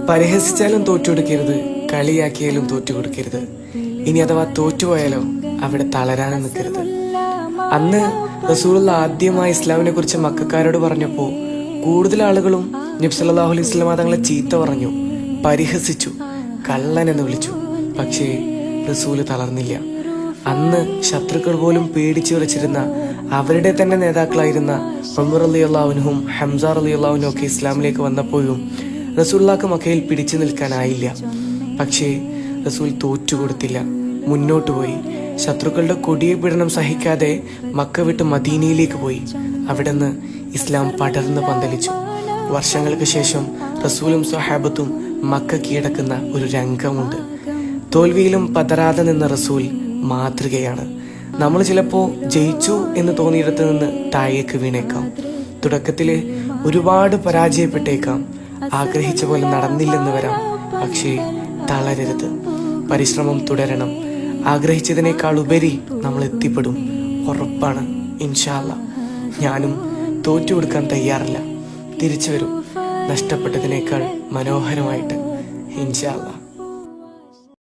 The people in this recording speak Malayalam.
പരിഹസിച്ചാലും തോറ്റുകൊടുക്കരുത്, കളിയാക്കിയാലും തോറ്റുകൊടുക്കരുത്. ഇനി അഥവാ തോറ്റുപോയാലോ അവിടെ തളരാനും നിൽക്കരുത്. അന്ന് റസൂലുള്ള ആദ്യമായി ഇസ്ലാമിനെ കുറിച്ച് മക്കക്കാരോട് പറഞ്ഞപ്പോൾ കൂടുതൽ ആളുകളും നബി സല്ലല്ലാഹു അലൈഹി വസല്ലം തങ്ങളെ ചീത്ത പറഞ്ഞു, പരിഹസിച്ചു, കള്ളൻ എന്ന് വിളിച്ചു. പക്ഷേ റസൂല് തളർന്നില്ല. അന്ന് ശത്രുക്കൾ പോലും പേടിച്ചു വിറച്ചിരുന്ന അവരുടെ തന്നെ നേതാക്കളായിരുന്ന ഉമർ റളിയല്ലാഹു അൻഹും ഹംസ റളിയല്ലാഹു അൻഹും ഒക്കെ ഇസ്ലാമിലേക്ക് വന്നപ്പോഴും റസൂലുള്ളാഹിക്ക് മക്കയിൽ പിടിച്ചു നിൽക്കാനായില്ല. പക്ഷേ റസൂൽ തോറ്റുകൊടുത്തില്ല, മുന്നോട്ട് പോയി. ശത്രുക്കളുടെ കൊടിയ പീഡനം സഹിക്കാതെ മക്ക വിട്ട് മദീനയിലേക്ക് പോയി. അവിടുന്ന് ഇസ്ലാം പടർന്ന് പന്തലിച്ചു. വർഷങ്ങൾക്ക് ശേഷം റസൂലും സ്വഹാബത്തും മക്ക കീഴടക്കുന്ന ഒരു രംഗമുണ്ട്. തോൽവിയിലും പതറാതെ നിന്ന റസൂൽ മാതൃകയാണ്. നമ്മൾ ചിലപ്പോൾ ജയിച്ചു എന്ന് തോന്നിയിടത്ത് നിന്ന് താഴേക്ക് വീണേക്കാം. തുടക്കത്തിൽ ഒരുപാട് പരാജയപ്പെട്ടേക്കാം. ആഗ്രഹിച്ച പോലെ നടന്നില്ലെന്ന് വരാം. പക്ഷേ തളരരുത്, പരിശ്രമം തുടരണം. ആഗ്രഹിച്ചതിനേക്കാൾ ഉപരി നമ്മൾ എത്തിപ്പെടും, ഉറപ്പാണ്. ഇൻഷാ അല്ലാ. ഞാനും തോറ്റു കൊടുക്കാൻ തയ്യാറില്ല. തിരിച്ചു വരും, നഷ്ടപ്പെട്ടതിനേക്കാൾ മനോഹരമായിട്ട്. ഇൻഷാ അല്ലാ.